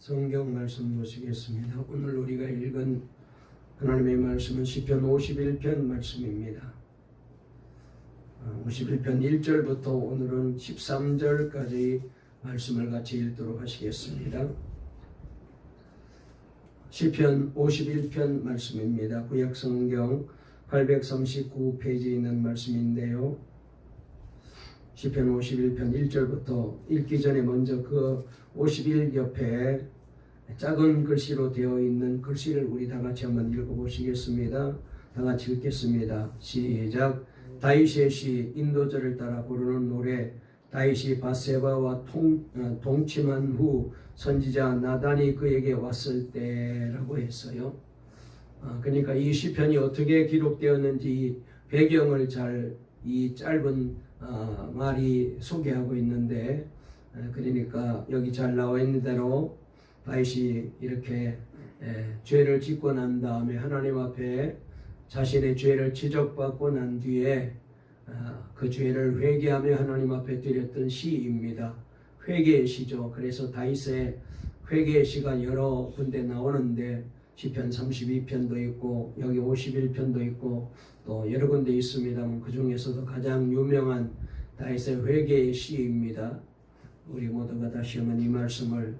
성경 말씀 보시겠습니다. 오늘 우리가 읽은 하나님의 말씀은 시편 51편 말씀입니다. 51편 1절부터 오늘은 13절까지 말씀을 같이 읽도록 하시겠습니다. 시편 51편 말씀입니다. 구약성경 839페이지에 있는 말씀인데요. 시편 51편 1절부터 읽기 전에 먼저 그 51 옆에 작은 글씨로 되어 있는 글씨를 우리 다 같이 한번 읽어보시겠습니다. 다 같이 읽겠습니다. 시작. 다윗의 시 인도절을 따라 부르는 노래. 다윗이 밧세바와 동침한 후 선지자 나단이 그에게 왔을 때라고 했어요. 그러니까 이 시편이 어떻게 기록되었는지 배경을 이 짧은 말이 소개하고 있는데, 그러니까 여기 잘 나와 있는 대로 다윗이 이렇게 죄를 짓고 난 다음에 하나님 앞에 자신의 죄를 지적받고 난 뒤에 그 죄를 회개하며 하나님 앞에 드렸던 시입니다. 회개의 시죠. 그래서 다윗의 회개의 시가 여러 군데 나오는데 시편 32편도 있고 여기 51편도 있고 또 여러 군데 있습니다만 그 중에서도 가장 유명한 다윗의 회개의 시입니다. 우리 모두가 다시 한번 이 말씀을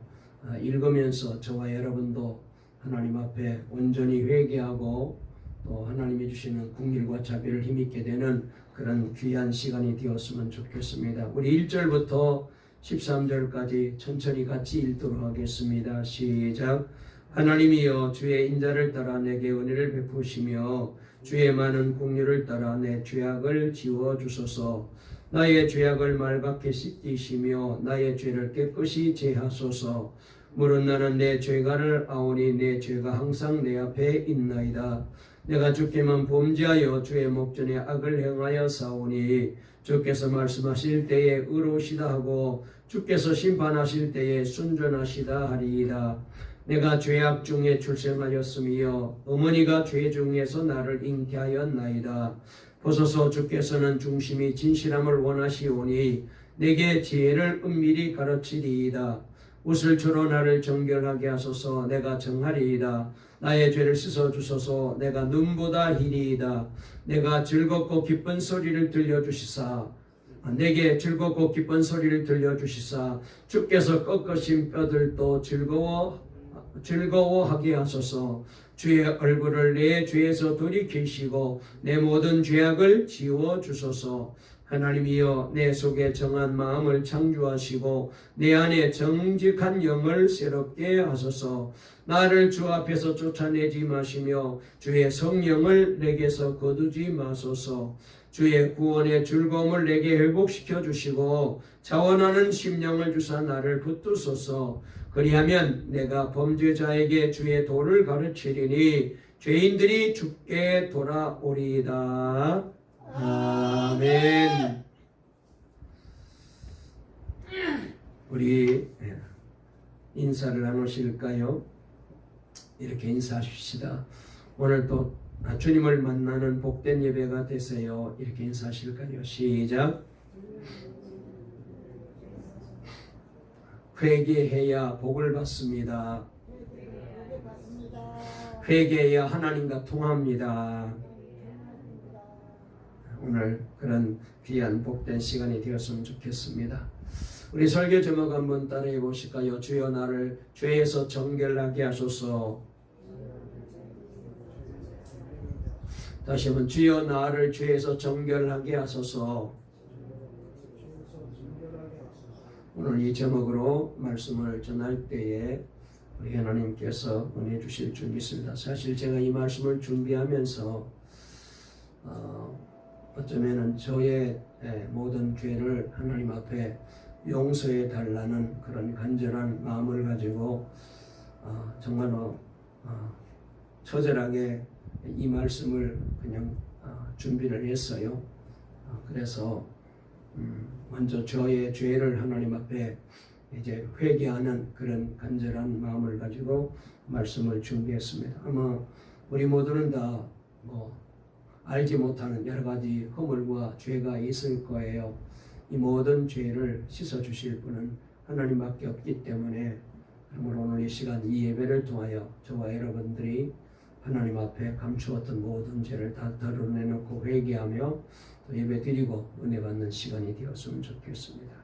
읽으면서 저와 여러분도 하나님 앞에 온전히 회개하고 또 하나님이 주시는 긍휼과 자비를 힘입게 되는 그런 귀한 시간이 되었으면 좋겠습니다. 우리 1절부터 13절까지 천천히 같이 읽도록 하겠습니다. 시작. 하나님이여 주의 인자를 따라 내게 은혜를 베푸시며 주의 많은 긍휼을 따라 내 죄악을 지워주소서. 나의 죄악을 말갛게 씻기시며 나의 죄를 깨끗이 제하소서. 물은 나는 내 죄가를 아오니 내 죄가 항상 내 앞에 있나이다. 내가 주께만 범죄하여 주의 목전에 악을 행하여 사오니 주께서 말씀하실 때에 의로우시다 하고 주께서 심판하실 때에 순전하시다 하리이다. 내가 죄악 중에 출생하였으며 어머니가 죄 중에서 나를 잉태하였나이다. 보소서 주께서는 중심이 진실함을 원하시오니 내게 지혜를 은밀히 가르치리이다. 웃을초로 나를 정결하게 하소서. 내가 정하리이다. 나의 죄를 씻어주소서. 내가 눈보다 희리이다. 내가 즐겁고 기쁜 소리를 들려주시사 내게 즐겁고 기쁜 소리를 들려주시사 주께서 꺾으신 뼈들도 즐거워하게 하소서. 주의 얼굴을 내 죄에서 돌이키시고 내 모든 죄악을 지워주소서. 하나님이여 내 속에 정한 마음을 창조하시고 내 안에 정직한 영을 새롭게 하소서. 나를 주 앞에서 쫓아내지 마시며 주의 성령을 내게서 거두지 마소서. 주의 구원의 즐거움을 내게 회복시켜 주시고 자원하는 심령을 주사 나를 붙드소서. 그리하면 내가 범죄자에게 주의 도를 가르치리니 죄인들이 주께 돌아오리이다. 아멘. 우리 인사를 나누실까요? 이렇게 인사하십시다. 오늘 또 주님을 만나는 복된 예배가 되세요. 이렇게 인사하실까요? 시작. 회개해야 복을 받습니다. 회개해야 하나님과 통합니다. 오늘 그런 귀한 복된 시간이 되었으면 좋겠습니다. 우리 설교 제목 한번 따라해 보실까요? 주여 나를 죄에서 정결하게 하소서. 다시 한번 주여 나를 죄에서 정결하게 하소서. 오늘 이 제목으로 말씀을 전할 때에 우리 하나님께서 은혜 주실 줄 믿습니다. 사실 제가 이 말씀을 준비하면서 어쩌면은 저의 모든 죄를 하나님 앞에 용서해 달라는 그런 간절한 마음을 가지고 정말로 처절하게 이 말씀을 그냥 준비를 했어요. 그래서 먼저 저의 죄를 하나님 앞에 이제 회개하는 그런 간절한 마음을 가지고 말씀을 준비했습니다. 아마 우리 모두는 다 알지 못하는 여러 가지 허물과 죄가 있을 거예요. 이 모든 죄를 씻어 주실 분은 하나님밖에 없기 때문에 그러므로 오늘 이 시간 이 예배를 통하여 저와 여러분들이 하나님 앞에 감추었던 모든 죄를 다 드러내놓고 회개하며 또 예배 드리고 은혜 받는 시간이 되었으면 좋겠습니다.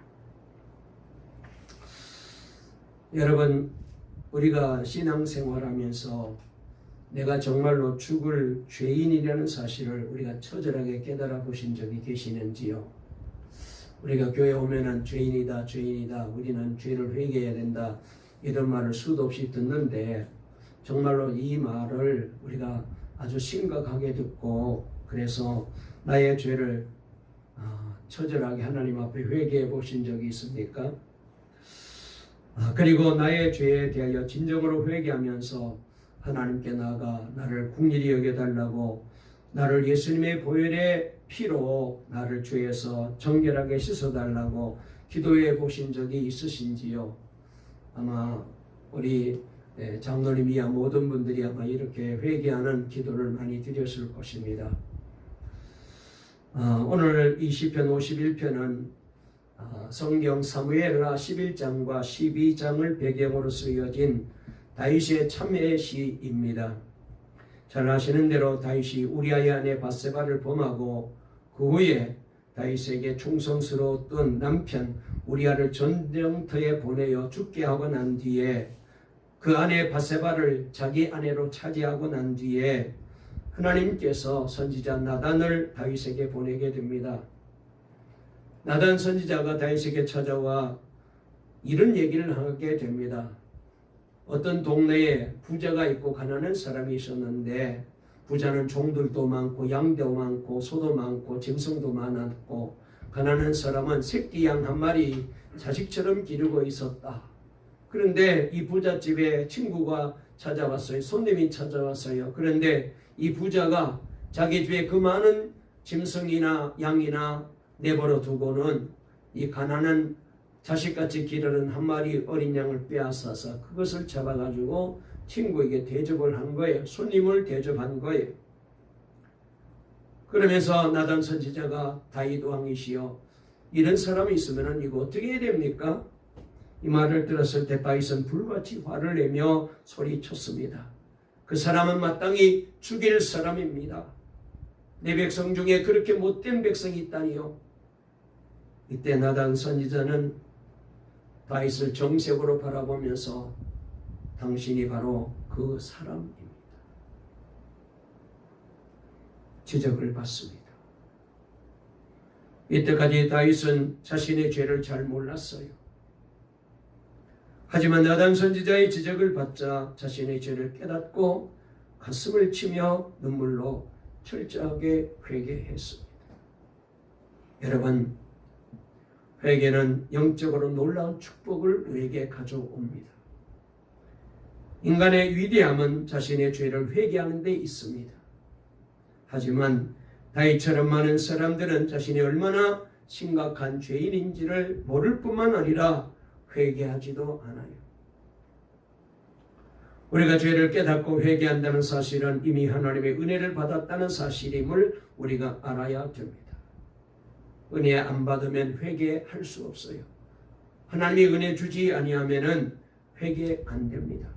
여러분, 우리가 신앙생활하면서 내가 정말로 죽을 죄인이라는 사실을 우리가 처절하게 깨달아 보신 적이 계시는지요? 우리가 교회 오면은 죄인이다, 죄인이다, 우리는 죄를 회개해야 된다, 이런 말을 수도 없이 듣는데 정말로 이 말을 우리가 아주 심각하게 듣고 그래서 나의 죄를 처절하게 하나님 앞에 회개해 보신 적이 있습니까? 그리고 나의 죄에 대하여 진정으로 회개하면서 하나님께 나아가 나를 긍휼히 여겨달라고, 나를 예수님의 보혈의 피로 나를 죄에서 정결하게 씻어달라고 기도해 보신 적이 있으신지요? 아마 우리 장로님 이하 모든 분들이 아마 이렇게 회개하는 기도를 많이 드렸을 것입니다. 오늘 이 시편 51편은 성경 사무엘하 11장과 12장을 배경으로 쓰여진 다윗의 참회 시입니다. 잘 아시는 대로 다윗이 우리아의 아내 밧세바를 범하고 그 후에 다윗에게 충성스러웠던 남편 우리아를 전쟁터에 보내어 죽게 하고 난 뒤에 그 아내 밧세바를 자기 아내로 차지하고 난 뒤에 하나님께서 선지자 나단을 다윗에게 보내게 됩니다. 나단 선지자가 다윗에게 찾아와 이런 얘기를 하게 됩니다. 어떤 동네에 부자가 있고 가난한 사람이 있었는데 부자는 종들도 많고 양도 많고 소도 많고 짐승도 많았고 가난한 사람은 새끼 양 한 마리 자식처럼 기르고 있었다. 그런데 이 부잣집에 친구가 찾아왔어요. 손님이 찾아왔어요. 그런데 이 부자가 자기 집에 그 많은 짐승이나 양이나 내버려 두고는 이 가난한 자식같이 기르는 한 마리 어린 양을 빼앗아서 그것을 잡아가지고 친구에게 대접을 한 거예요. 손님을 대접한 거예요. 그러면서 나단 선지자가 다윗 왕이시여 이런 사람이 있으면 이거 어떻게 해야 됩니까? 이 말을 들었을 때 다윗은 불같이 화를 내며 소리쳤습니다. 그 사람은 마땅히 죽일 사람입니다. 내 백성 중에 그렇게 못된 백성이 있다니요. 이때 나단 선지자는 다윗을 정색으로 바라보면서 당신이 바로 그 사람입니다. 지적을 받습니다. 이때까지 다윗은 자신의 죄를 잘 몰랐어요. 하지만 나단 선지자의 지적을 받자 자신의 죄를 깨닫고 가슴을 치며 눈물로 철저하게 회개했습니다. 여러분, 회개는 영적으로 놀라운 축복을 우리에게 가져옵니다. 인간의 위대함은 자신의 죄를 회개하는 데 있습니다. 하지만 다윗처럼 많은 사람들은 자신이 얼마나 심각한 죄인인지를 모를 뿐만 아니라 회개하지도 않아요. 우리가 죄를 깨닫고 회개한다는 사실은 이미 하나님의 은혜를 받았다는 사실임을 우리가 알아야 됩니다. 은혜 안 받으면 회개할 수 없어요. 하나님이 은혜 주지 아니하면은 회개 안 됩니다.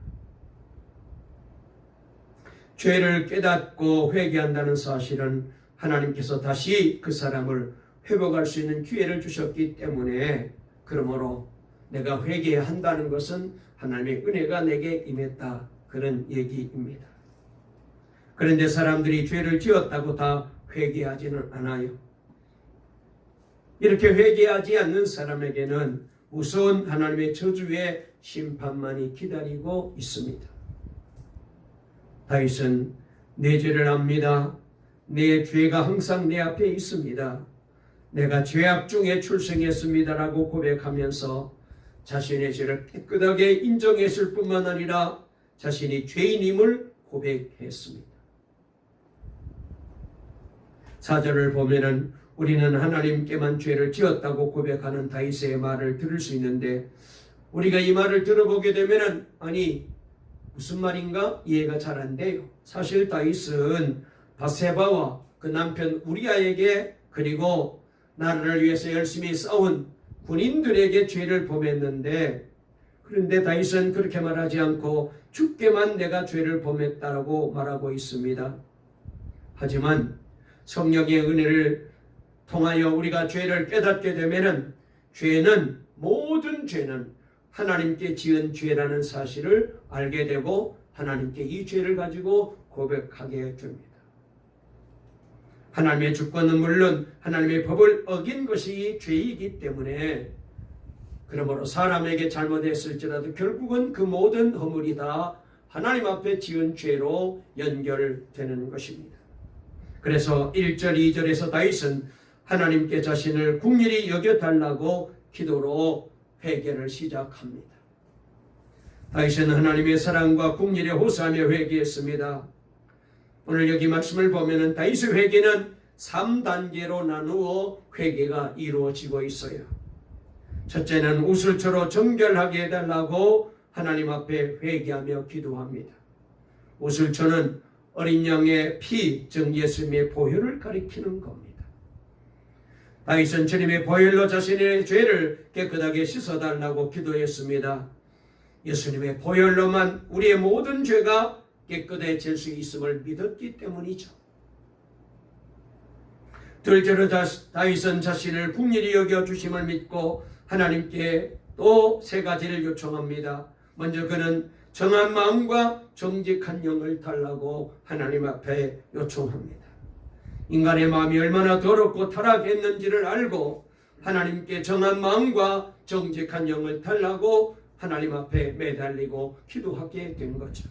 죄를 깨닫고 회개한다는 사실은 하나님께서 다시 그 사람을 회복할 수 있는 기회를 주셨기 때문에, 그러므로 내가 회개해야 한다는 것은 하나님의 은혜가 내게 임했다, 그런 얘기입니다. 그런데 사람들이 죄를 지었다고 다 회개하지는 않아요. 이렇게 회개하지 않는 사람에게는 무서운 하나님의 저주의 심판만이 기다리고 있습니다. 다윗은 내 죄를 압니다. 내 죄가 항상 내 앞에 있습니다. 내가 죄악 중에 출생했습니다라고 고백하면서 자신의 죄를 깨끗하게 인정했을 뿐만 아니라 자신이 죄인임을 고백했습니다. 4절을 보면은 우리는 하나님께만 죄를 지었다고 고백하는 다윗의 말을 들을 수 있는데, 우리가 이 말을 들어보게 되면은 아니 무슨 말인가 이해가 잘 안 돼요. 사실 다윗은 밧세바와 그 남편 우리아에게, 그리고 나라를 위해서 열심히 싸운 군인들에게 죄를 범했는데, 그런데 다윗은 그렇게 말하지 않고 주께만 내가 죄를 범했다라고 말하고 있습니다. 하지만 성령의 은혜를 통하여 우리가 죄를 깨닫게 되면은 모든 죄는 하나님께 지은 죄라는 사실을 알게 되고 하나님께 이 죄를 가지고 고백하게 됩니다. 하나님의 주권은 물론 하나님의 법을 어긴 것이 죄이기 때문에 그러므로 사람에게 잘못했을지라도 결국은 그 모든 허물이 다 하나님 앞에 지은 죄로 연결되는 것입니다. 그래서 1절 2절에서 다윗은 하나님께 자신을 긍휼히 여겨달라고 기도로 회개를 시작합니다. 다윗은 하나님의 사랑과 긍휼에 호소하며 회개했습니다. 오늘 여기 말씀을 보면 다윗의 회개는 3단계로 나누어 회개가 이루어지고 있어요. 첫째는 우슬초로 정결하게 해달라고 하나님 앞에 회개하며 기도합니다. 우슬초는 어린 양의 피, 즉 예수님의 보혈을 가리키는 겁니다. 다윗은 주님의 보혈로 자신의 죄를 깨끗하게 씻어달라고 기도했습니다. 예수님의 보혈로만 우리의 모든 죄가 깨끗해질 수 있음을 믿었기 때문이죠. 둘째로 다윗은 자신을 긍휼히 여겨주심을 믿고 하나님께 또 세 가지를 요청합니다. 먼저 그는 정한 마음과 정직한 영을 달라고 하나님 앞에 요청합니다. 인간의 마음이 얼마나 더럽고 타락했는지를 알고 하나님께 정한 마음과 정직한 영을 달라고 하나님 앞에 매달리고 기도하게 된 거죠.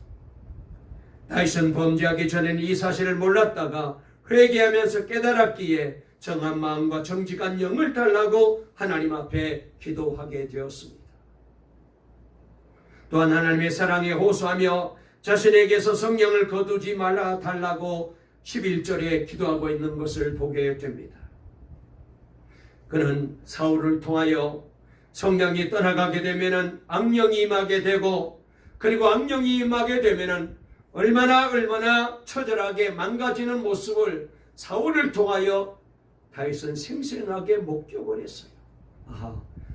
다윗은 범죄하기 전에는 이 사실을 몰랐다가 회개하면서 깨달았기에 정한 마음과 정직한 영을 달라고 하나님 앞에 기도하게 되었습니다. 또한 하나님의 사랑에 호소하며 자신에게서 성령을 거두지 말아 달라고 11절에 기도하고 있는 것을 보게 됩니다. 그는 사울을 통하여 성령이 떠나가게 되면 악령이 임하게 되고 그리고 악령이 임하게 되면 얼마나 처절하게 망가지는 모습을 사울을 통하여 다윗은 생생하게 목격을 했어요.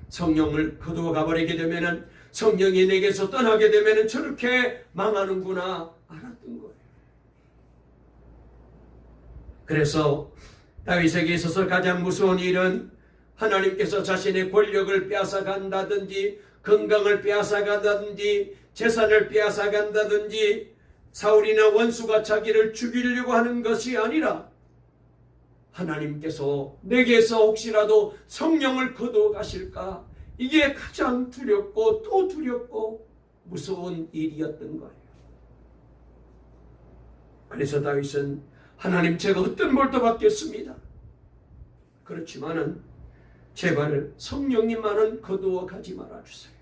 성령을 거두어 가버리게 되면 성령이 내게서 떠나게 되면 저렇게 망하는구나 알았던 거예요. 그래서 다윗에게 있어서 가장 무서운 일은 하나님께서 자신의 권력을 빼앗아간다든지 건강을 빼앗아간다든지 재산을 빼앗아간다든지 사울이나 원수가 자기를 죽이려고 하는 것이 아니라 하나님께서 내게서 혹시라도 성령을 거두어 가실까, 이게 가장 두렵고 또 두렵고 무서운 일이었던 거예요. 그래서 다윗은 하나님, 제가 어떤 벌도 받겠습니다. 그렇지만은 제발 성령님만은 거두어 가지 말아주세요.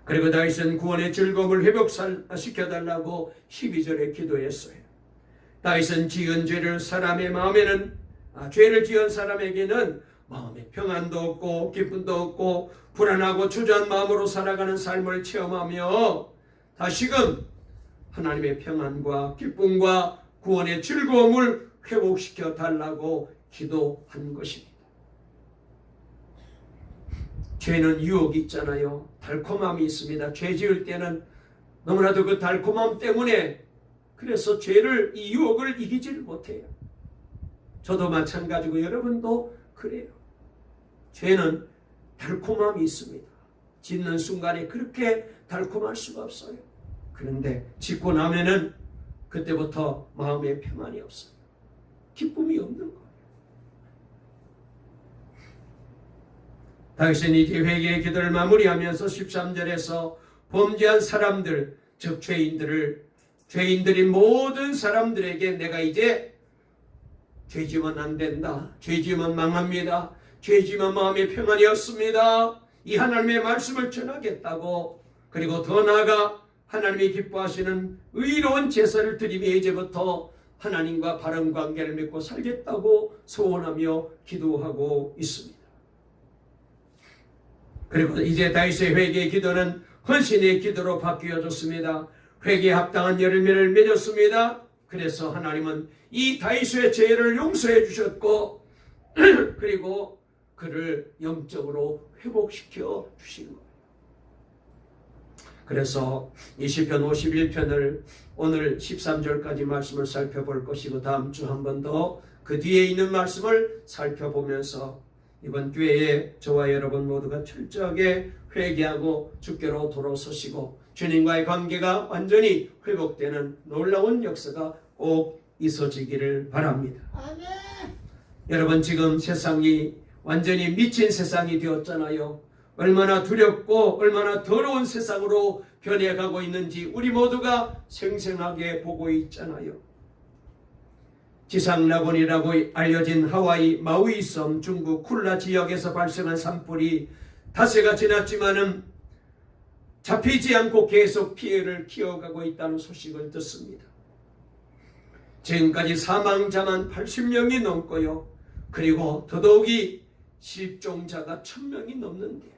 그리고 다윗은 구원의 즐거움을 회복시켜달라고 12절에 기도했어요. 다윗은 지은 죄를 죄를 지은 사람에게는 마음에 평안도 없고 기쁨도 없고 불안하고 초조한 마음으로 살아가는 삶을 체험하며 다시금 하나님의 평안과 기쁨과 구원의 즐거움을 회복시켜 달라고 기도한 것입니다. 죄는 유혹이 있잖아요. 달콤함이 있습니다. 죄 지을 때는 너무나도 그 달콤함 때문에 그래서 이 유혹을 이기지를 못해요. 저도 마찬가지고 여러분도 그래요. 죄는 달콤함이 있습니다. 짓는 순간에 그렇게 달콤할 수가 없어요. 그런데 짓고 나면은 그때부터 마음에 평안이 없어요. 기쁨이 없는 거예요. 다윗은 이제 회개의 기도를 마무리하면서 13절에서 범죄한 사람들, 즉 죄인들인 모든 사람들에게 내가 이제 죄지면 안 된다, 죄지면 망합니다, 죄지면 마음의 평안이 없습니다, 이 하나님의 말씀을 전하겠다고, 그리고 더 나아가 하나님이 기뻐하시는 의로운 제사를 드리며 이제부터 하나님과 바른 관계를 맺고 살겠다고 소원하며 기도하고 있습니다. 그리고 이제 다윗의 회개의 기도는 헌신의 기도로 바뀌어졌습니다. 회개에 합당한 열매를 맺었습니다. 그래서 하나님은 이 다윗의 죄를 용서해 주셨고 그리고 그를 영적으로 회복시켜 주시는 거예요. 그래서 이 시편 51편을 오늘 13절까지 말씀을 살펴볼 것이고 다음 주 한 번 더 그 뒤에 있는 말씀을 살펴보면서 이번 기회에 저와 여러분 모두가 철저하게 회개하고 주께로 돌아서시고 주님과의 관계가 완전히 회복되는 놀라운 역사가 꼭 있어지기를 바랍니다. 아멘. 여러분, 지금 세상이 완전히 미친 세상이 되었잖아요. 얼마나 두렵고 얼마나 더러운 세상으로 변해가고 있는지 우리 모두가 생생하게 보고 있잖아요. 지상낙원이라고 알려진 하와이 마우이 섬 중부 쿨라 지역에서 발생한 산불이 닷새가 지났지만은 잡히지 않고 계속 피해를 키워가고 있다는 소식을 듣습니다. 지금까지 사망자만 80명이 넘고요. 그리고 더더욱이 실종자가 1000명이 넘는데요.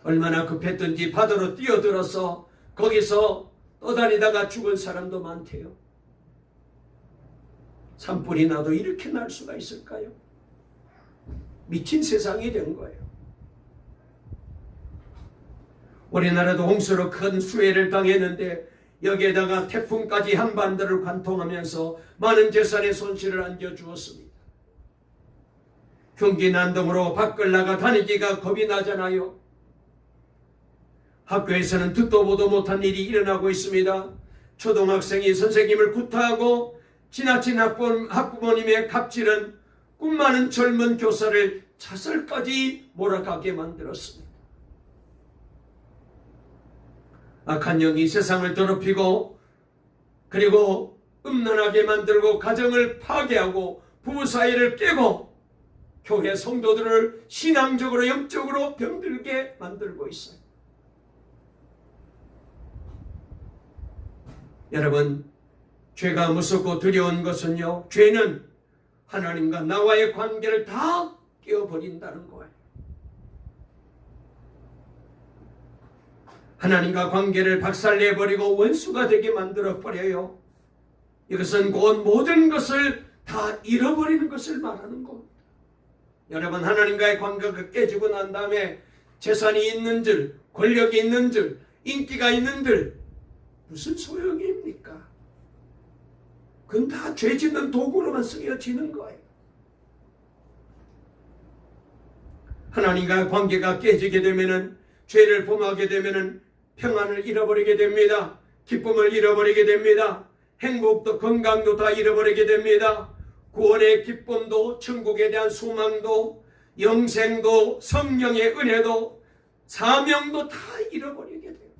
얼마나 급했든지 바다로 뛰어들어서 거기서 떠다니다가 죽은 사람도 많대요. 산불이 나도 이렇게 날 수가 있을까요? 미친 세상이 된 거예요. 우리나라도 홍수로 큰 수해를 당했는데 여기에다가 태풍까지 한반도를 관통하면서 많은 재산의 손실을 안겨주었습니다. 흉기 난동으로 밖을 나가 다니기가 겁이 나잖아요. 학교에서는 듣도 보도 못한 일이 일어나고 있습니다. 초등학생이 선생님을 구타하고 지나친 학부모님의 갑질은 꿈 많은 젊은 교사를 자살까지 몰아가게 만들었습니다. 악한 영이 세상을 더럽히고 그리고 음란하게 만들고 가정을 파괴하고 부부 사이를 깨고 교회 성도들을 신앙적으로 영적으로 병들게 만들고 있어요. 여러분, 죄가 무섭고 두려운 것은요, 죄는 하나님과 나와의 관계를 다 깨어버린다는 거예요. 하나님과 관계를 박살내버리고 원수가 되게 만들어버려요. 이것은 곧 모든 것을 다 잃어버리는 것을 말하는 겁니다. 여러분, 하나님과의 관계가 깨지고 난 다음에 재산이 있는 줄, 권력이 있는 줄, 인기가 있는 줄 무슨 소용입니까? 그건 다 죄 짓는 도구로만 쓰여지는 거예요. 하나님과의 관계가 깨지게 되면은, 죄를 범하게 되면은 평안을 잃어버리게 됩니다. 기쁨을 잃어버리게 됩니다. 행복도 건강도 다 잃어버리게 됩니다. 구원의 기쁨도, 천국에 대한 소망도, 영생도, 성령의 은혜도, 사명도 다 잃어버리게 돼요.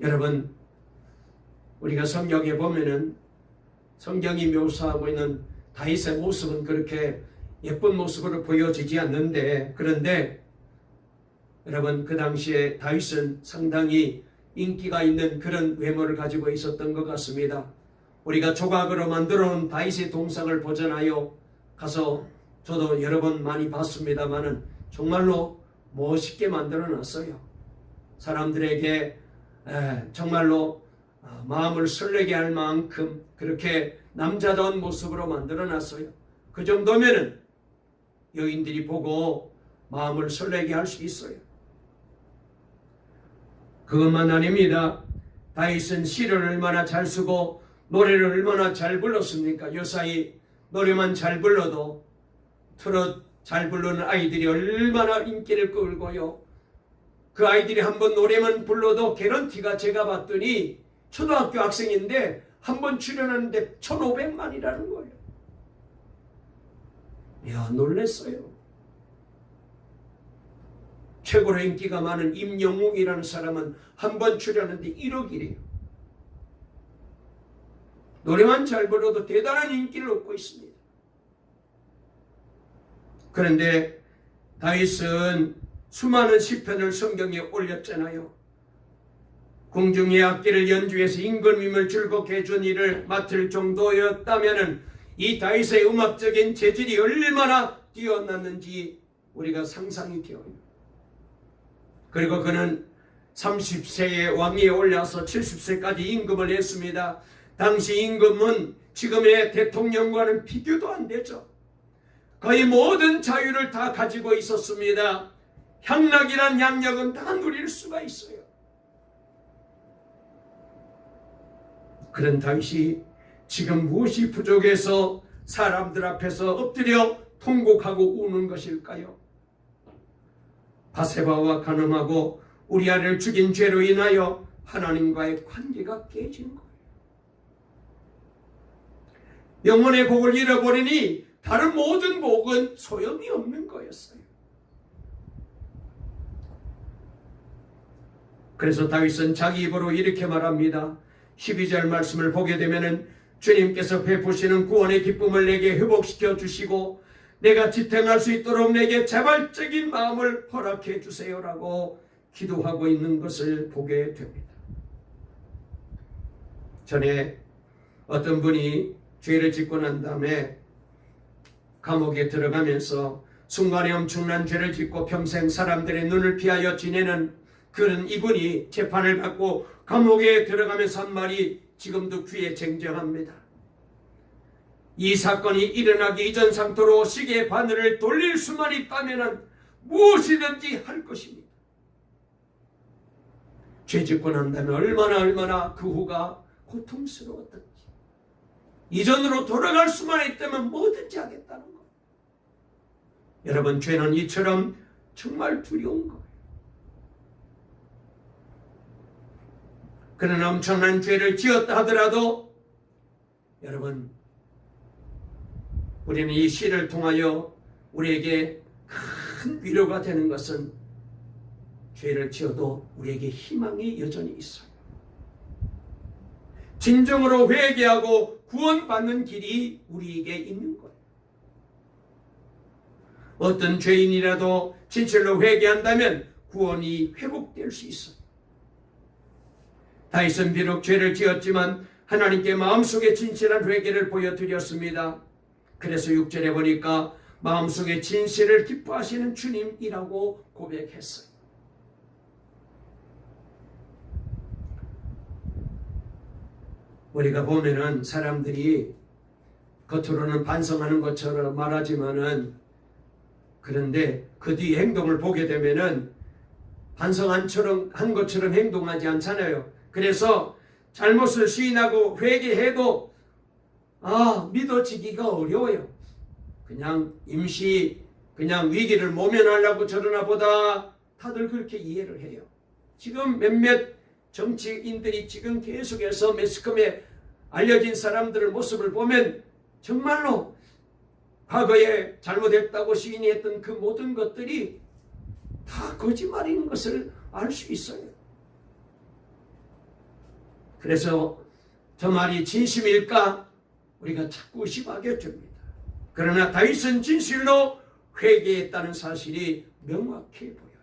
여러분, 우리가 성경에 보면은 성경이 묘사하고 있는 다윗의 모습은 그렇게 예쁜 모습으로 보여지지 않는데, 그런데 여러분, 그 당시에 다윗은 상당히 인기가 있는 그런 외모를 가지고 있었던 것 같습니다. 우리가 조각으로 만들어 놓은 다윗의 동상을 보잖아요. 가서 저도 여러 번 많이 봤습니다만은 정말로 멋있게 만들어 놨어요. 사람들에게 정말로 마음을 설레게 할 만큼 그렇게 남자다운 모습으로 만들어 놨어요. 그 정도면은 여인들이 보고 마음을 설레게 할 수 있어요. 그것만 아닙니다. 다윗은 시를 얼마나 잘 쓰고 노래를 얼마나 잘 불렀습니까? 요사이 노래만 잘 불러도 트롯 잘 부르는 아이들이 얼마나 인기를 끌고요. 그 아이들이 한번 노래만 불러도 개런티가 제가 봤더니 초등학교 학생인데 한번 출연하는데 1,500만이라는 거예요. 이야, 놀랬어요. 최고로 인기가 많은 임영웅이라는 사람은 한번 출연하는데 1억이래요. 노래만 잘 불러도 대단한 인기를 얻고 있습니다. 그런데 다윗은 수많은 시편을 성경에 올렸잖아요. 궁중의 악기를 연주해서 임금님을 즐겁게 해준 일을 맡을 정도였다면 이 다윗의 음악적인 재질이 얼마나 뛰어났는지 우리가 상상이 되어요. 그리고 그는 30세에 왕위에 올라서 70세까지 임금을 했습니다. 당시 임금은 지금의 대통령과는 비교도 안 되죠. 거의 모든 자유를 다 가지고 있었습니다. 향락이란 양력은 다 누릴 수가 있어요. 그런 다윗이 지금 무엇이 부족해서 사람들 앞에서 엎드려 통곡하고 우는 것일까요? 바세바와 간음하고 우리아를 죽인 죄로 인하여 하나님과의 관계가 깨진 거예요. 영혼의 복을 잃어버리니 다른 모든 복은 소용이 없는 거였어요. 그래서 다윗은 자기 입으로 이렇게 말합니다. 12절 말씀을 보게 되면은 주님께서 베푸시는 구원의 기쁨을 내게 회복시켜 주시고 내가 지탱할 수 있도록 내게 자발적인 마음을 허락해 주세요라고 기도하고 있는 것을 보게 됩니다. 전에 어떤 분이 죄를 짓고 난 다음에 감옥에 들어가면서 순간에 엄청난 죄를 짓고 평생 사람들의 눈을 피하여 지내는 그런 이분이 재판을 받고 감옥에 들어가면서 한 말이 지금도 귀에 쟁쟁합니다. 이 사건이 일어나기 이전 상태로 시계의 바늘을 돌릴 수만 있다면 무엇이든지 할 것입니다. 죄 짓고 난 다음에 얼마나 그 후가 고통스러웠던지 이전으로 돌아갈 수만 있다면 뭐든지 하겠다는 것. 여러분, 죄는 이처럼 정말 두려운 거예요. 그런 엄청난 죄를 지었다 하더라도 여러분, 우리는 이 시를 통하여 우리에게 큰 위로가 되는 것은 죄를 지어도 우리에게 희망이 여전히 있어요. 진정으로 회개하고 구원받는 길이 우리에게 있는 거예요. 어떤 죄인이라도 진실로 회개한다면 구원이 회복될 수 있어요. 다윗은 비록 죄를 지었지만 하나님께 마음속에 진실한 회개를 보여드렸습니다. 그래서 6절에 보니까 마음속에 진실을 기뻐하시는 주님이라고 고백했어요. 우리가 보면은 사람들이 겉으로는 반성하는 것처럼 말하지만은 그런데 그 뒤 행동을 보게 되면은 반성한 것처럼 행동하지 않잖아요. 그래서 잘못을 시인하고 회개해도 믿어지기가 어려워요. 그냥 그냥 위기를 모면하려고 저러나 보다 다들 그렇게 이해를 해요. 지금 몇몇 정치인들이 지금 계속해서 매스컴에 알려진 사람들의 모습을 보면 정말로 과거에 잘못했다고 시인했던 그 모든 것들이 다 거짓말인 것을 알 수 있어요. 그래서 저 말이 진심일까? 우리가 자꾸 의심하게 됩니다. 그러나 다윗은 진실로 회개했다는 사실이 명확해 보여요.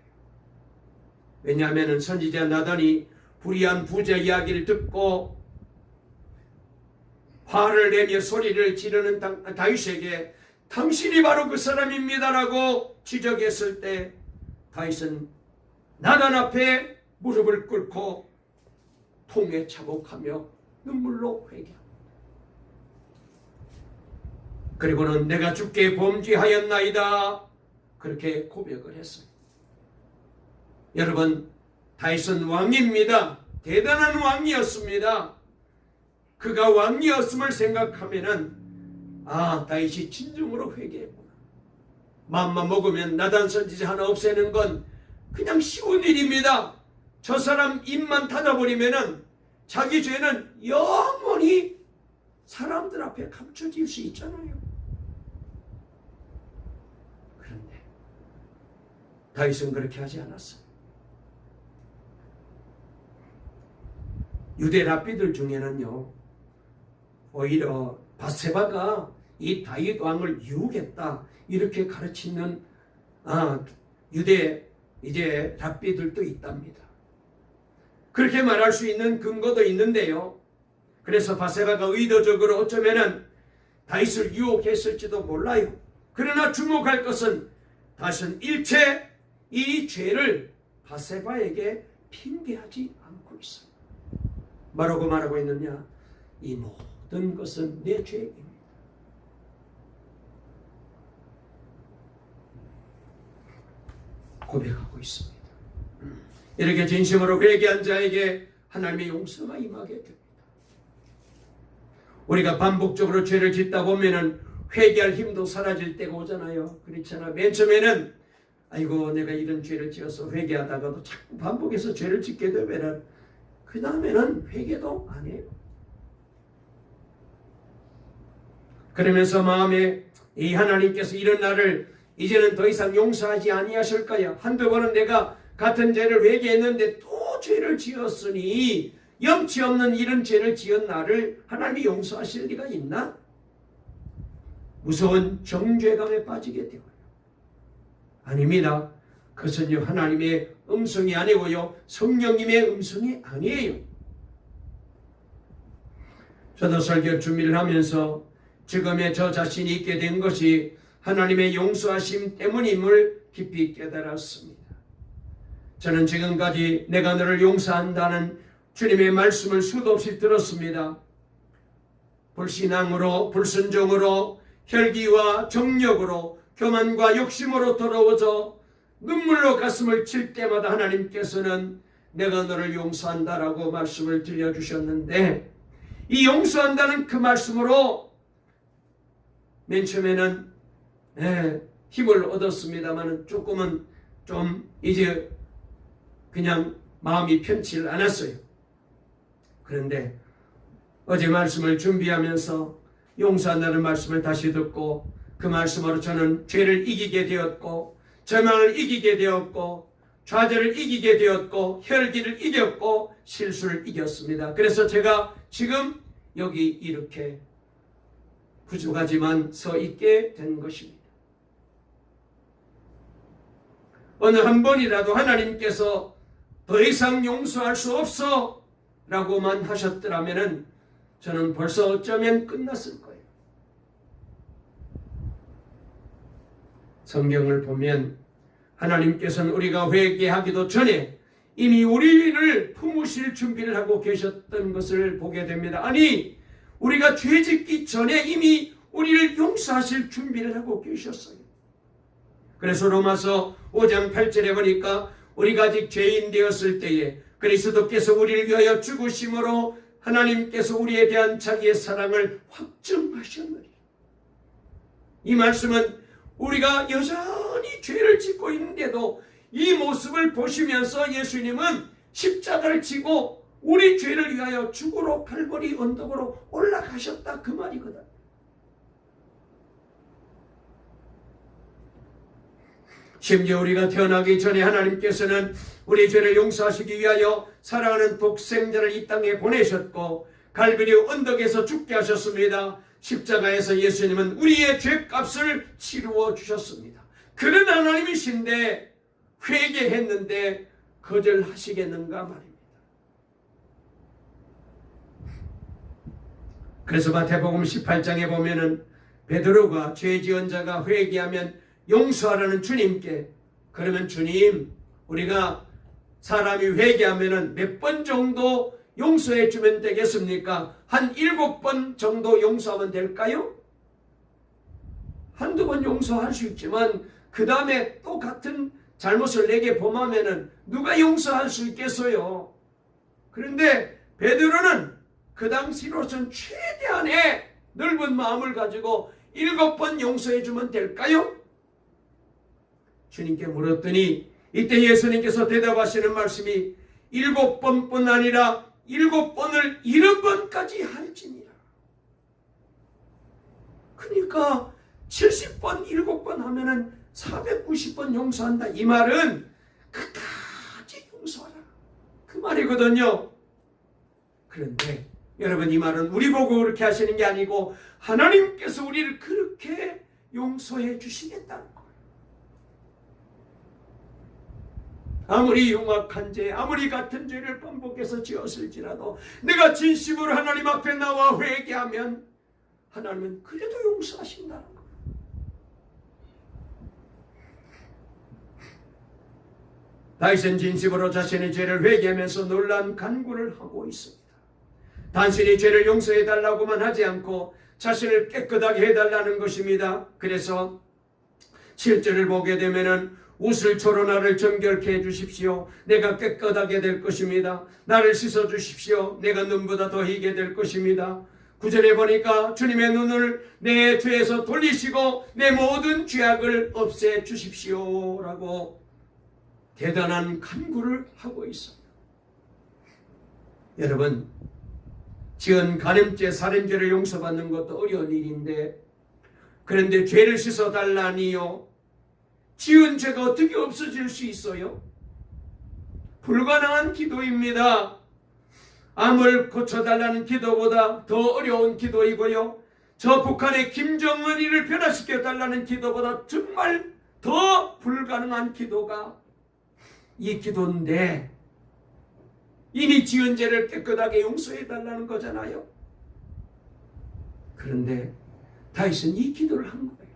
왜냐하면 선지자 나단이 불의한 부자 이야기를 듣고 화를 내며 소리를 지르는 다윗에게 당신이 바로 그 사람입니다라고 지적했을 때 다윗은 나단 앞에 무릎을 꿇고 통에 차곡하며 눈물로 회개합니다. 그리고는 내가 주께 범죄하였나이다 그렇게 고백을 했어요. 여러분, 다윗은 왕입니다. 대단한 왕이었습니다. 그가 왕이었음을 생각하면은 다윗이 진정으로 회개했구나. 마음만 먹으면 나단 선지자 하나 없애는 건 그냥 쉬운 일입니다. 저 사람 입만 닫아버리면은 자기 죄는 영원히 사람들 앞에 감춰질 수 있잖아요. 그런데 다윗은 그렇게 하지 않았어요. 유대 랍비들 중에는요, 오히려 바세바가 이 다윗 왕을 유혹했다 이렇게 가르치는 유대 이제 랍비들도 있답니다. 그렇게 말할 수 있는 근거도 있는데요. 그래서 바세바가 의도적으로 어쩌면은 다윗을 유혹했을지도 몰라요. 그러나 주목할 것은 다윗은 일체 이 죄를 바세바에게 핑계하지 않고 있어요. 뭐라고 말하고 있느냐? 이 모든 것은 내 죄입니다. 고백하고 있습니다. 이렇게 진심으로 회개한 자에게 하나님의 용서가 임하게 됩니다. 우리가 반복적으로 죄를 짓다 보면은 회개할 힘도 사라질 때가 오잖아요. 그렇잖아. 맨 처음에는 아이고 내가 이런 죄를 지어서 회개하다가도 자꾸 반복해서 죄를 짓게 되면은 그 다음에는 회개도 안 해요. 그러면서 마음에 이 하나님께서 이런 나를 이제는 더 이상 용서하지 아니하실까요? 한두 번은 내가 같은 죄를 회개했는데 또 죄를 지었으니 염치 없는 이런 죄를 지은 나를 하나님이 용서하실 리가 있나? 무서운 정죄감에 빠지게 되어요. 아닙니다. 그것은요 하나님의 음성이 아니고요 성령님의 음성이 아니에요. 저도 설교 준비를 하면서 지금의 저 자신이 있게 된 것이 하나님의 용서하심 때문임을 깊이 깨달았습니다. 저는 지금까지 내가 너를 용서한다는 주님의 말씀을 수도 없이 들었습니다. 불신앙으로, 불순종으로, 혈기와 정욕으로, 교만과 욕심으로 더러워져 눈물로 가슴을 칠 때마다 하나님께서는 내가 너를 용서한다라고 말씀을 들려주셨는데, 이 용서한다는 그 말씀으로 맨 처음에는 힘을 얻었습니다만 조금은 좀 이제 그냥 마음이 편치 않았어요. 그런데 어제 말씀을 준비하면서 용서한다는 말씀을 다시 듣고 그 말씀으로 저는 죄를 이기게 되었고 절망을 이기게 되었고 좌절을 이기게 되었고 혈기를 이겼고 실수를 이겼습니다. 그래서 제가 지금 여기 이렇게 부족하지만 서 있게 된 것입니다. 어느 한 번이라도 하나님께서 더 이상 용서할 수 없어 라고만 하셨더라면 저는 벌써 어쩌면 끝났을 거예요. 성경을 보면 하나님께서는 우리가 회개하기도 전에 이미 우리를 품으실 준비를 하고 계셨던 것을 보게 됩니다. 아니, 우리가 죄 짓기 전에 이미 우리를 용서하실 준비를 하고 계셨어요. 그래서 로마서 5장 8절에 보니까 우리가 아직 죄인 되었을 때에 그리스도께서 우리를 위하여 죽으심으로 하나님께서 우리에 대한 자기의 사랑을 확증하셨느니. 이 말씀은 우리가 여전히 죄를 짓고 있는데도 이 모습을 보시면서 예수님은 십자가를 지고 우리 죄를 위하여 죽으러 갈보리 언덕으로 올라가셨다 그 말이거든. 심지어 우리가 태어나기 전에 하나님께서는 우리 죄를 용서하시기 위하여 사랑하는 독생자를 이 땅에 보내셨고 갈보리 언덕에서 죽게 하셨습니다. 십자가에서 예수님은 우리의 죄값을 치루어 주셨습니다. 그런 하나님이신데 회개했는데 거절하시겠는가 말입니다. 그래서 마태복음 18장에 보면은 베드로가 죄 지은 자가 회개하면 용서하라는 주님께, 그러면 주님 우리가 사람이 회개하면은 몇 번 정도 용서해 주면 되겠습니까? 한 7번 정도 용서하면 될까요? 한두 번 용서할 수 있지만 그 다음에 또 같은 잘못을 내게 범하면은 누가 용서할 수 있겠어요? 그런데 베드로는 그 당시로선 최대한의 넓은 마음을 가지고 7번 용서해 주면 될까요? 주님께 물었더니 이때 예수님께서 대답하시는 말씀이 7번뿐 아니라 7번을 70번까지 할지니라. 그러니까 70번 7번 하면은 490번 용서한다. 이 말은 끝까지 용서하라 그 말이거든요. 그런데 여러분, 이 말은 우리 보고 그렇게 하시는 게 아니고 하나님께서 우리를 그렇게 용서해 주시겠다는 거예요. 아무리 흉악한 죄, 아무리 같은 죄를 반복해서 지었을지라도 내가 진심으로 하나님 앞에 나와 회개하면 하나님은 그래도 용서하신다는 거예요. 다윗은 진심으로 자신의 죄를 회개하면서 놀라운 간구를 하고 있습니다. 단순히 죄를 용서해 달라고만 하지 않고 자신을 깨끗하게 해달라는 것입니다. 그래서 7절을 보게 되면은 우슬초로 나를 정결케 해주십시오. 내가 깨끗하게 될 것입니다. 나를 씻어주십시오. 내가 눈보다 더 희게 될 것입니다. 9절에 보니까 주님의 눈을 내 죄에서 돌리시고 내 모든 죄악을 없애주십시오 라고 대단한 간구를 하고 있습니다. 여러분, 지은 간음죄, 살인죄를 용서받는 것도 어려운 일인데, 그런데 죄를 씻어달라니요, 지은 죄가 어떻게 없어질 수 있어요? 불가능한 기도입니다. 암을 고쳐달라는 기도보다 더 어려운 기도이고요, 저 북한의 김정은이를 변화시켜달라는 기도보다 정말 더 불가능한 기도가 이 기도인데, 이미 지은 죄를 깨끗하게 용서해달라는 거잖아요. 그런데 다윗은 이 기도를 한 거예요.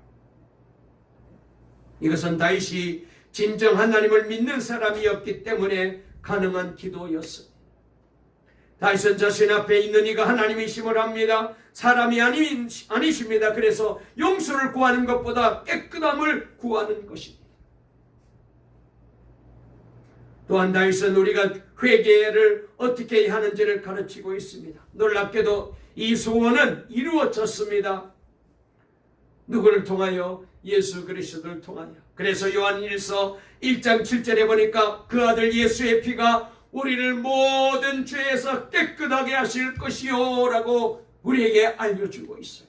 이것은 다윗이 진정 하나님을 믿는 사람이었기 때문에 가능한 기도였습니다. 다윗은 자신 앞에 있는 이가 하나님이심을 압니다. 사람이 아니십니다. 그래서 용서를 구하는 것보다 깨끗함을 구하는 것입니다. 또한 다윗은 우리가 회개를 어떻게 하는지를 가르치고 있습니다. 놀랍게도 이 소원은 이루어졌습니다. 누구를 통하여? 예수 그리스도를 통하여. 그래서 요한 1서 1장 7절에 보니까 그 아들 예수의 피가 우리를 모든 죄에서 깨끗하게 하실 것이요 라고 우리에게 알려주고 있어요.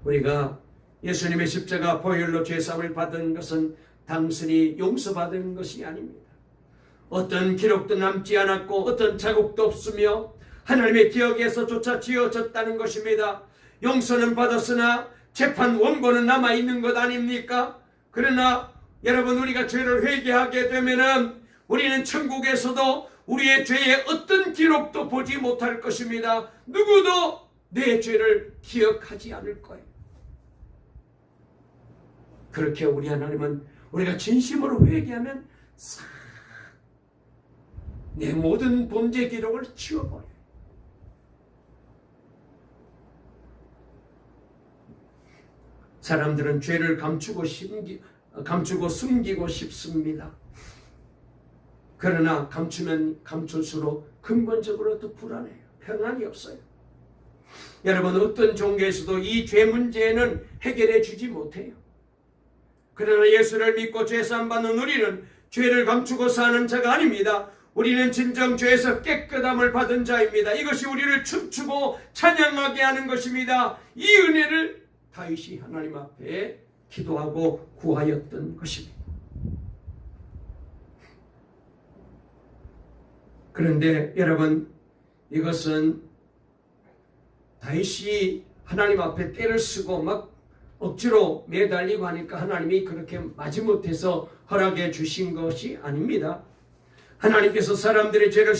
우리가 예수님의 십자가 보혈로 죄사함을 받은 것은 단순히 용서받은 것이 아닙니다. 어떤 기록도 남지 않았고 어떤 자국도 없으며 하나님의 기억에서조차 지워졌다는 것입니다. 용서는 받았으나 재판 원고는 남아있는 것 아닙니까? 그러나 여러분, 우리가 죄를 회개하게 되면은 우리는 천국에서도 우리의 죄의 어떤 기록도 보지 못할 것입니다. 누구도 내 죄를 기억하지 않을 거예요. 그렇게 우리 하나님은 우리가 진심으로 회개하면 싹 내 모든 범죄 기록을 지워버려요. 사람들은 죄를 감추고 숨기고 싶습니다. 그러나 감추면 감출수록 근본적으로 더 불안해요. 평안이 없어요. 여러분, 어떤 종교에서도 이 죄 문제는 해결해 주지 못해요. 그러나 예수를 믿고 죄사함 받는 우리는 죄를 감추고 사는 자가 아닙니다. 우리는 진정 죄에서 깨끗함을 받은 자입니다. 이것이 우리를 춤추고 찬양하게 하는 것입니다. 이 은혜를 다윗이 하나님 앞에 기도하고 구하였던 것입니다. 그런데 여러분, 이것은 다윗이 하나님 앞에 떼를 쓰고 막 억지로 매달리고 하니까 하나님이 그렇게 마지못해서 허락해 주신 것이 아닙니다. 하나님께서 사람들의 죄를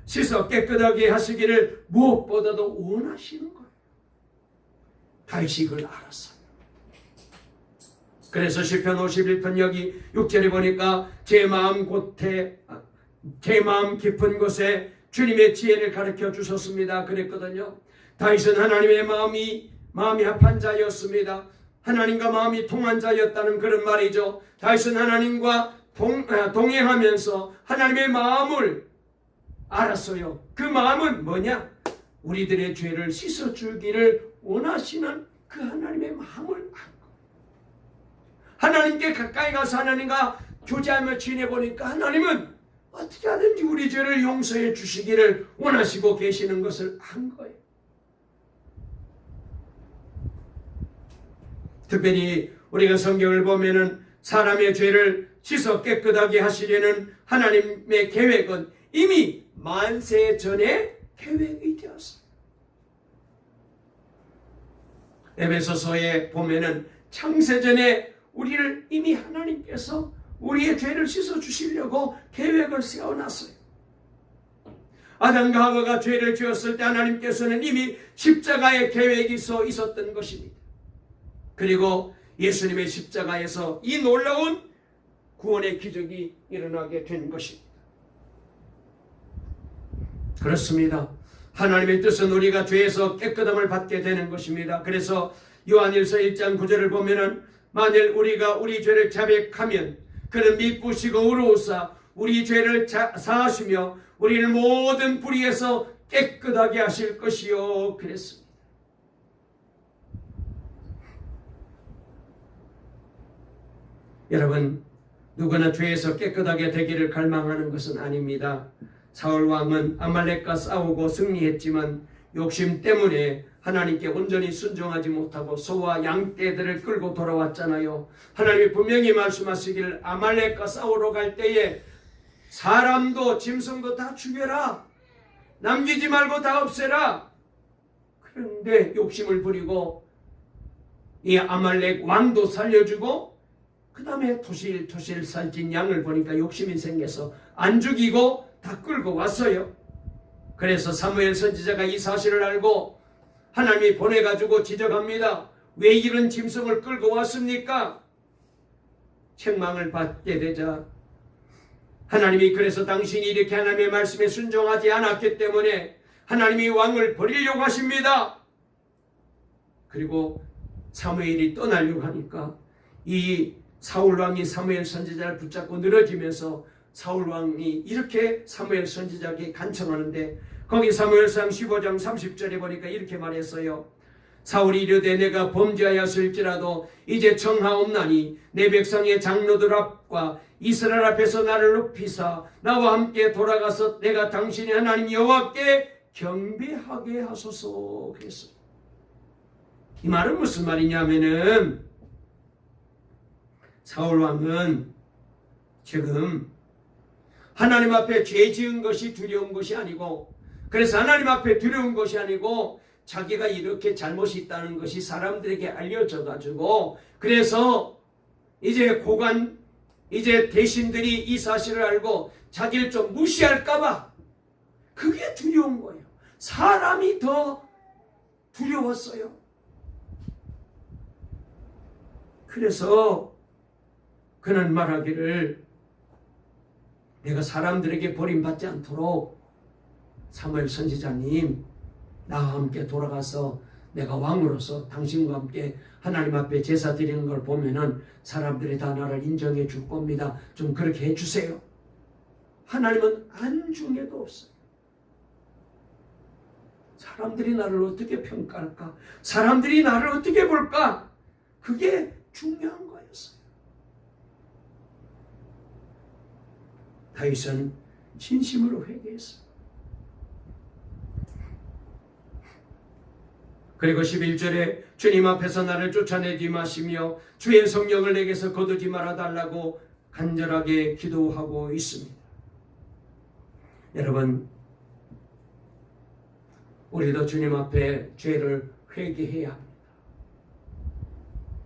씻어 깨끗하게 하시기를 무엇보다도 원하시는 거예요. 다윗이 그걸 알았어요. 그래서 시편 51편 여기 6절에 보니까 제 마음 깊은 곳에 주님의 지혜를 가르쳐 주셨습니다 그랬거든요. 다윗은 하나님의 마음이 합한 자였습니다. 하나님과 마음이 통한 자였다는 그런 말이죠. 다윗은 하나님과 동행하면서 하나님의 마음을 알았어요. 그 마음은 뭐냐? 우리들의 죄를 씻어주기를 원하시는 그 하나님의 마음을 안 거예요. 하나님께 가까이 가서 하나님과 교제하며 지내보니까 하나님은 어떻게 하든지 우리 죄를 용서해 주시기를 원하시고 계시는 것을 안 거예요. 특별히 우리가 성경을 보면은 사람의 죄를 씻어 깨끗하게 하시려는 하나님의 계획은 이미 만세 전에 계획이 되었어요. 에베소서에 보면은 창세전에 우리를 이미 하나님께서 우리의 죄를 씻어 주시려고 계획을 세워놨어요. 아담과 하와가 죄를 지었을 때 하나님께서는 이미 십자가의 계획이 있었던 것입니다. 그리고 예수님의 십자가에서 이 놀라운 구원의 기적이 일어나게 된 것입니다. 그렇습니다. 하나님의 뜻은 우리가 죄에서 깨끗함을 받게 되는 것입니다. 그래서 요한일서 1장 9절을 보면은 만일 우리가 우리 죄를 자백하면 그는 미쁘시고 의로우사 우리 죄를 사하시며 우리를 모든 불의에서 깨끗하게 하실 것이요 그랬습니다. 여러분, 누구나 죄에서 깨끗하게 되기를 갈망하는 것은 아닙니다. 사울 왕은 아말렉과 싸우고 승리했지만 욕심 때문에 하나님께 온전히 순종하지 못하고 소와 양떼들을 끌고 돌아왔잖아요. 하나님이 분명히 말씀하시기를 아말렉과 싸우러 갈 때에 사람도 짐승도 다 죽여라. 남기지 말고 다 없애라. 그런데 욕심을 부리고 이 아말렉 왕도 살려주고 그 다음에 토실토실 살찐 양을 보니까 욕심이 생겨서 안 죽이고 다 끌고 왔어요. 그래서 사무엘 선지자가 이 사실을 알고 하나님이 보내가지고 지적합니다. 왜 이런 짐승을 끌고 왔습니까? 책망을 받게 되자 하나님이 그래서 당신이 이렇게 하나님의 말씀에 순종하지 않았기 때문에 하나님이 왕을 버리려고 하십니다. 그리고 사무엘이 떠나려고 하니까 이 사울왕이 사무엘 선지자를 붙잡고 늘어지면서 사울왕이 이렇게 사무엘 선지자에게 간청하는데 거기 사무엘상 15장 30절에 보니까 이렇게 말했어요. 사울이 이르되 내가 범죄하였을지라도 이제 청하옵나니 내 백성의 장로들 앞과 이스라엘 앞에서 나를 높이사 나와 함께 돌아가서 내가 당신의 하나님 여호와께 경배하게 하소서 그랬어요. 이 말은 무슨 말이냐면은 사울왕은 지금 하나님 앞에 죄 지은 것이 두려운 것이 아니고 그래서 하나님 앞에 두려운 것이 아니고 자기가 이렇게 잘못이 있다는 것이 사람들에게 알려져 가지고 그래서 이제 고관 이제 대신들이 이 사실을 알고 자기를 좀 무시할까봐 그게 두려운 거예요. 사람이 더 두려웠어요. 그래서 그는 말하기를 내가 사람들에게 버림받지 않도록 사무엘 선지자님 나와 함께 돌아가서 내가 왕으로서 당신과 함께 하나님 앞에 제사 드리는 걸 보면은 사람들이 다 나를 인정해 줄 겁니다. 좀 그렇게 해주세요. 하나님은 안중에도 없어요. 사람들이 나를 어떻게 평가할까? 사람들이 나를 어떻게 볼까? 그게 중요한 거였어요. 다윗은 진심으로 회개했어요. 그리고 11절에 주님 앞에서 나를 쫓아내지 마시며 주의 성령을 내게서 거두지 말아달라고 간절하게 기도하고 있습니다. 여러분, 우리도 주님 앞에 죄를 회개해야 합니다.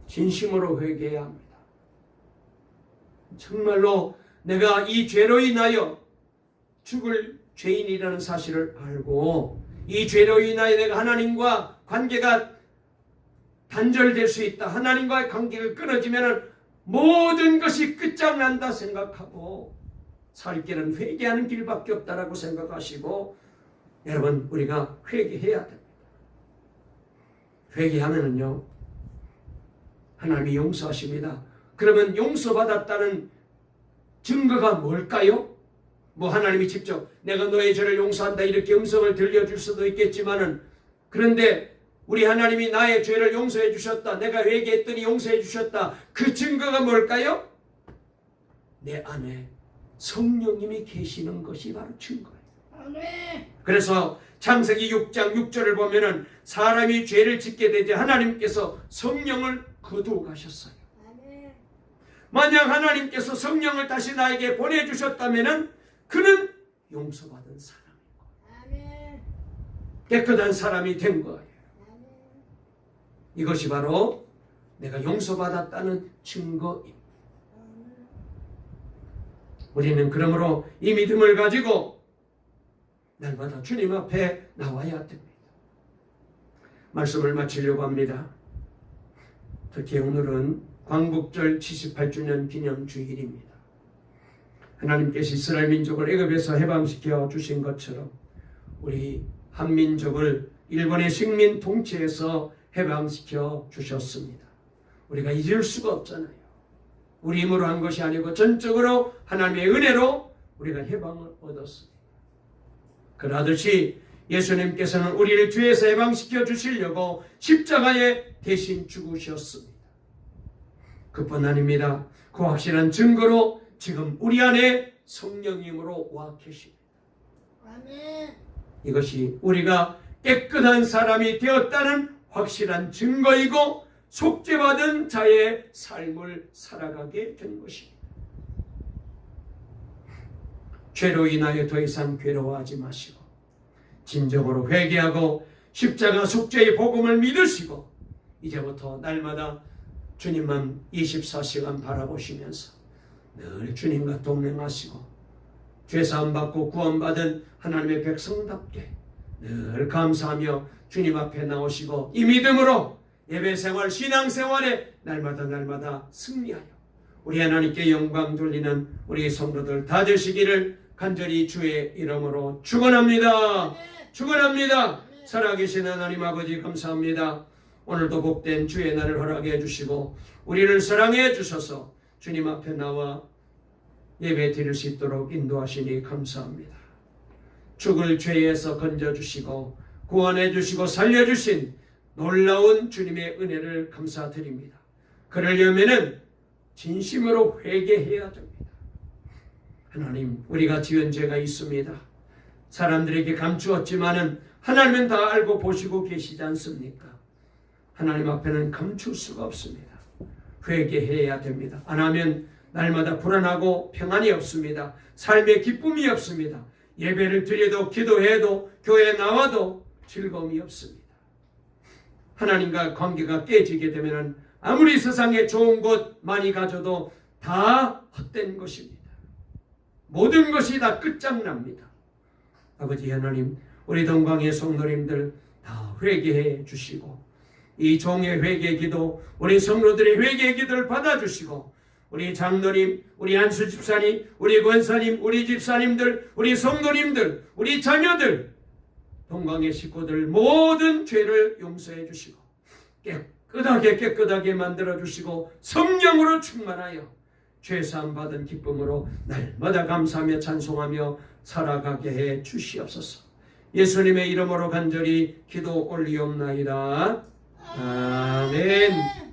진심으로 회개해야 합니다. 정말로 내가 이 죄로 인하여 죽을 죄인이라는 사실을 알고 이 죄로 인하여 내가 하나님과 관계가 단절될 수 있다. 하나님과의 관계가 끊어지면 모든 것이 끝장난다 생각하고 살 길은 회개하는 길밖에 없다라고 생각하시고 여러분 우리가 회개해야 됩니다. 회개하면은요 하나님이 용서하십니다. 그러면 용서받았다는 증거가 뭘까요? 뭐 하나님이 직접 내가 너의 죄를 용서한다 이렇게 음성을 들려줄 수도 있겠지만은 그런데 우리 하나님이 나의 죄를 용서해 주셨다. 내가 회개했더니 용서해 주셨다. 그 증거가 뭘까요? 내 안에 성령님이 계시는 것이 바로 증거예요. 아멘. 그래서 창세기 6장 6절을 보면은 사람이 죄를 짓게 되자 하나님께서 성령을 거두어 가셨어요. 아멘. 만약 하나님께서 성령을 다시 나에게 보내주셨다면은 그는 용서받은 사람이고 아멘. 깨끗한 사람이 된 거예요. 아멘. 이것이 바로 내가 용서받았다는 증거입니다. 아멘. 우리는 그러므로 이 믿음을 가지고 날마다 주님 앞에 나와야 됩니다. 말씀을 마치려고 합니다. 특히 오늘은 광복절 78주년 기념 주일입니다. 하나님께서 이스라엘 민족을 애굽에서 해방시켜 주신 것처럼 우리 한민족을 일본의 식민 통치에서 해방시켜 주셨습니다. 우리가 잊을 수가 없잖아요. 우리 힘으로 한 것이 아니고 전적으로 하나님의 은혜로 우리가 해방을 얻었습니다. 그러듯이 예수님께서는 우리를 죄에서 해방시켜 주시려고 십자가에 대신 죽으셨습니다. 그뿐 아닙니다. 그 확실한 증거로 지금 우리 안에 성령님으로 와 계십니다. 아멘. 이것이 우리가 깨끗한 사람이 되었다는 확실한 증거이고 속죄받은 자의 삶을 살아가게 된 것입니다. 죄로 인하여 더 이상 괴로워하지 마시고 진정으로 회개하고 십자가 속죄의 복음을 믿으시고 이제부터 날마다 주님만 24시간 바라보시면서 늘 주님과 동행하시고 죄사함 받고 구원받은 하나님의 백성답게 늘 감사하며 주님 앞에 나오시고 이 믿음으로 예배생활 신앙생활에 날마다 승리하여 우리 하나님께 영광 돌리는 우리 성도들 다 되시기를 간절히 주의 이름으로 축원합니다. 축원합니다. 살아계신 하나님 아버지 감사합니다. 오늘도 복된 주의 날을 허락해 주시고 우리를 사랑해 주셔서 주님 앞에 나와 예배 드릴 수 있도록 인도하시니 감사합니다. 죽을 죄에서 건져주시고 구원해 주시고 살려주신 놀라운 주님의 은혜를 감사드립니다. 그러려면은 진심으로 회개해야 됩니다. 하나님, 우리가 지은 죄가 있습니다. 사람들에게 감추었지만은 하나님은 다 알고 보시고 계시지 않습니까? 하나님 앞에는 감출 수가 없습니다. 회개해야 됩니다. 안 하면 날마다 불안하고 평안이 없습니다. 삶의 기쁨이 없습니다. 예배를 드려도 기도해도 교회에 나와도 즐거움이 없습니다. 하나님과 관계가 깨지게 되면 아무리 세상에 좋은 것 많이 가져도 다 헛된 것입니다. 모든 것이 다 끝장납니다. 아버지 하나님, 우리 동방의 성도님들 다 회개해 주시고 이 종의 회개 기도, 우리 성도들의 회개 기도를 받아주시고 우리 장로님, 우리 안수 집사님, 우리 권사님, 우리 집사님들, 우리 성도님들, 우리 자녀들, 동방의 식구들 모든 죄를 용서해 주시고 깨끗하게 만들어 주시고 성령으로 충만하여 죄사함 받은 기쁨으로 날마다 감사하며 찬송하며 살아가게 해 주시옵소서. 예수님의 이름으로 간절히 기도 올리옵나이다. 아멘.